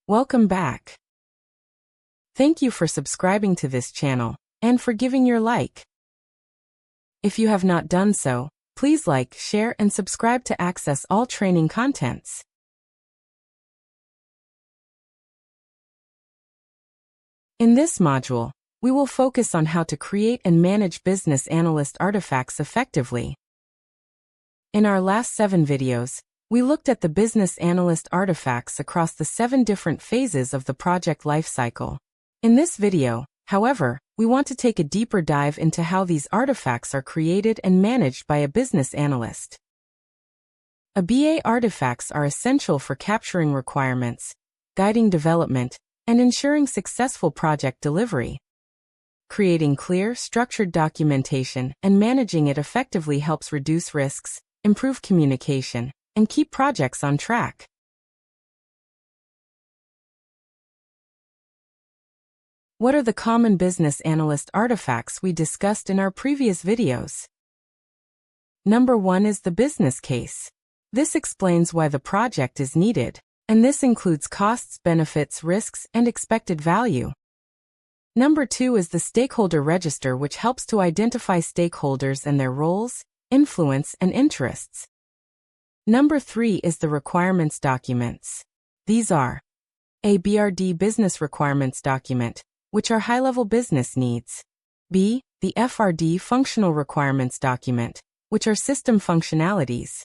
Welcome back. Thank you for subscribing to this channel and for giving your like. If you have not done so, please like, share, and subscribe to access all training contents. In this module, we will focus on how to create and manage business analyst artifacts effectively. In our last 7 videos, we looked at the business analyst artifacts across the 7 different phases of the project lifecycle. In this video, however, we want to take a deeper dive into how these artifacts are created and managed by a business analyst. A BA artifacts are essential for capturing requirements, guiding development, and ensuring successful project delivery. Creating clear, structured documentation and managing it effectively helps reduce risks, improve communication, and keep projects on track. What are the common business analyst artifacts we discussed in our previous videos? Number 1 is the business case. This explains why the project is needed, and this includes costs, benefits, risks, and expected value. Number 2 is the stakeholder register, which helps to identify stakeholders and their roles, influence, and interests. Number 3 is the requirements documents. These are A. BRD business requirements document, which are high-level business needs. B. The FRD functional requirements document, which are system functionalities.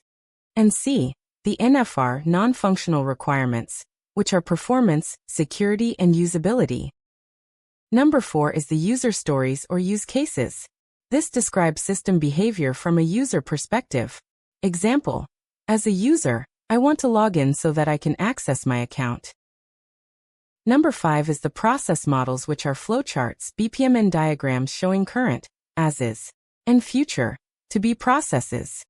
And C. The NFR non-functional requirements, which are performance, security, and usability. Number 4 is the user stories or use cases. This describes system behavior from a user perspective. Example: as a user, I want to log in so that I can access my account. Number 5 is the process models, which are flowcharts, BPMN diagrams showing current, as-is, and future, to-be processes.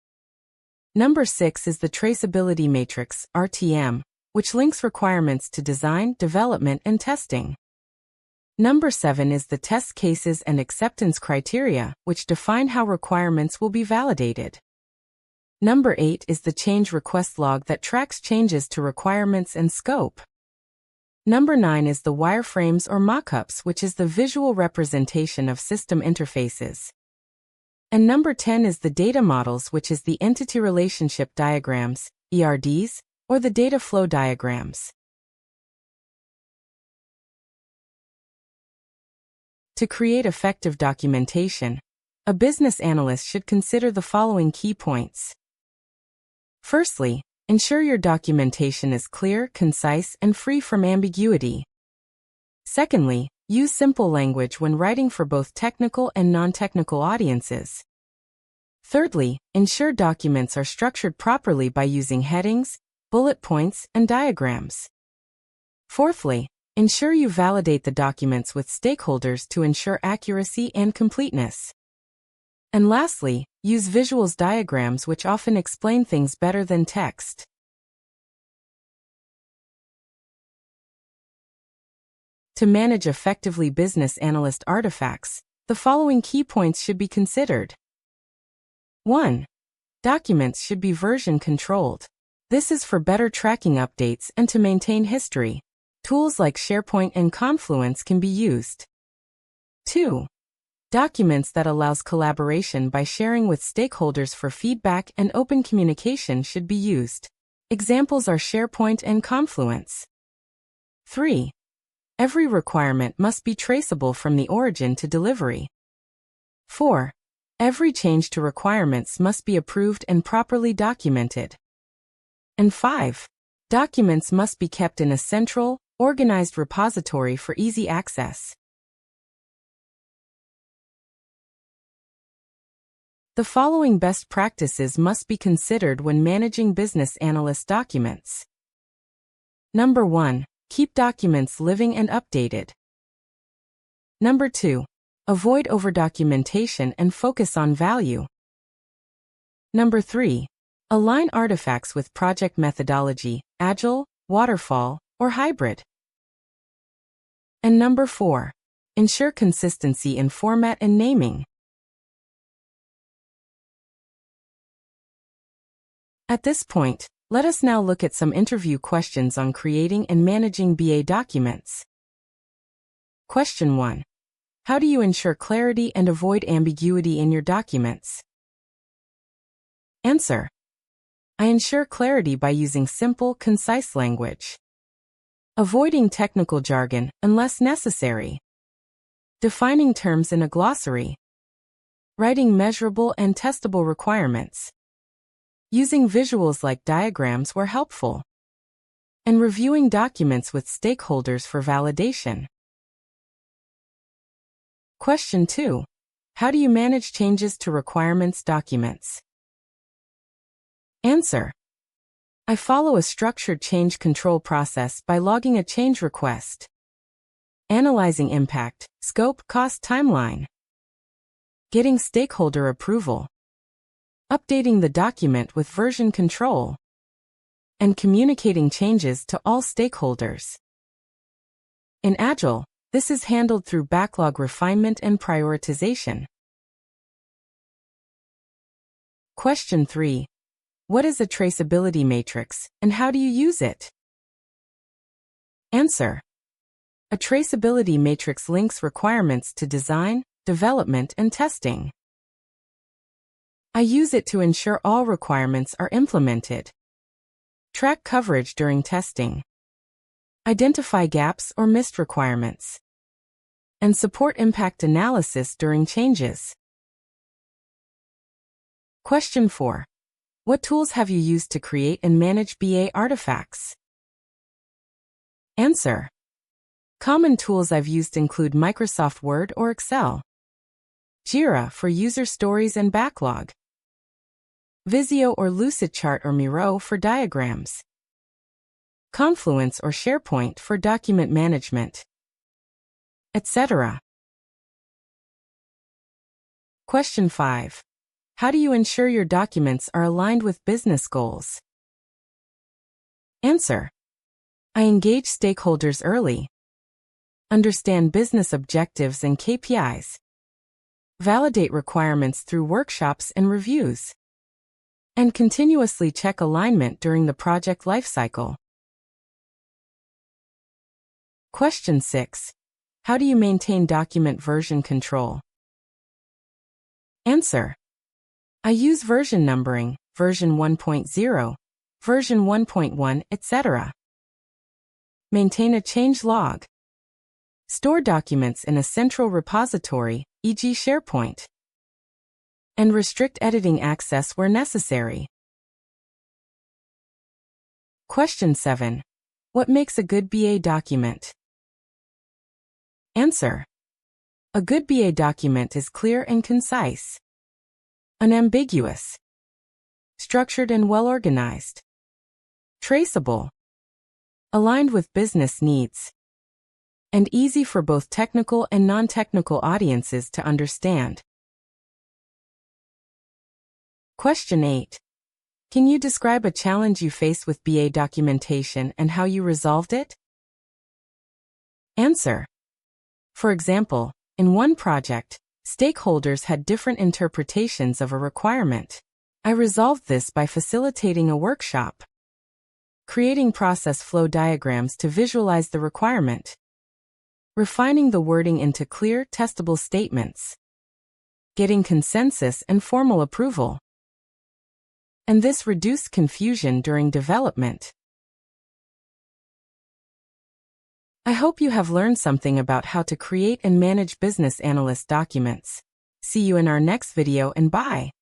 Number 6 is the traceability matrix, RTM, which links requirements to design, development, and testing. Number 7 is the test cases and acceptance criteria, which define how requirements will be validated. Number 8 is the change request log that tracks changes to requirements and scope. Number 9 is the wireframes or mockups, which is the visual representation of system interfaces. And number 10 is the data models, which is the entity relationship diagrams, ERDs, or the data flow diagrams. To create effective documentation, a business analyst should consider the following key points. Firstly, ensure your documentation is clear, concise, and free from ambiguity. Secondly, use simple language when writing for both technical and non-technical audiences. Thirdly, ensure documents are structured properly by using headings, bullet points, and diagrams. Fourthly, ensure you validate the documents with stakeholders to ensure accuracy and completeness. And lastly, use visuals diagrams, which often explain things better than text. To manage effectively business analyst artifacts, the following key points should be considered. 1. Documents should be version controlled. This is for better tracking updates and to maintain history. Tools like SharePoint and Confluence can be used. 2. Documents that allows collaboration by sharing with stakeholders for feedback and open communication should be used. Examples are SharePoint and Confluence. 3. Every requirement must be traceable from the origin to delivery. 4. Every change to requirements must be approved and properly documented. And 5. Documents must be kept in a central, organized repository for easy access. The following best practices must be considered when managing business analyst documents. Number 1. Keep documents living and updated. Number 2. Avoid overdocumentation and focus on value. Number 3. Align artifacts with project methodology, agile, waterfall, or hybrid. And number 4. Ensure consistency in format and naming. At this point, Let us now look at some interview questions on creating and managing BA documents. Question 1. How do you ensure clarity and avoid ambiguity in your documents? Answer. I ensure clarity by using simple, concise language. Avoiding technical jargon unless necessary. Defining terms in a glossary. Writing measurable and testable requirements. Using visuals like diagrams where helpful. And reviewing documents with stakeholders for validation. Question 2. How do you manage changes to requirements documents? Answer. I follow a structured change control process by logging a change request. Analyzing impact, scope, cost, timeline. Getting stakeholder approval. Updating the document with version control. And communicating changes to all stakeholders. In Agile, this is handled through backlog refinement and prioritization. Question 3. What is a traceability matrix, and how do you use it? Answer. A traceability matrix links requirements to design, development, and testing. I use it to ensure all requirements are implemented. Track coverage during testing. Identify gaps or missed requirements. And support impact analysis during changes. Question 4. What tools have you used to create and manage BA artifacts? Answer. Common tools I've used include Microsoft Word or Excel. Jira for user stories and backlog. Visio or Lucidchart or Miro for diagrams. Confluence or SharePoint for document management, etc. Question 5. How do you ensure your documents are aligned with business goals? Answer. I engage stakeholders early. Understand business objectives and KPIs. Validate requirements through workshops and reviews. And continuously check alignment during the project lifecycle. Question 6. How do you maintain document version control? Answer. I use version numbering, version 1.0, version 1.1, etc. Maintain a change log. Store documents in a central repository, e.g. SharePoint. And restrict editing access where necessary. Question 7. What makes a good BA document? Answer. A good BA document is clear and concise. Unambiguous. Structured and well-organized. Traceable. Aligned with business needs. And easy for both technical and non-technical audiences to understand. Question 8. Can you describe a challenge you faced with BA documentation and how you resolved it? Answer. For example, in one project, stakeholders had different interpretations of a requirement. I resolved this by facilitating a workshop, creating process flow diagrams to visualize the requirement, refining the wording into clear, testable statements, getting consensus and formal approval. And this reduced confusion during development. I hope you have learned something about how to create and manage business analyst documents. See you in our next video and bye.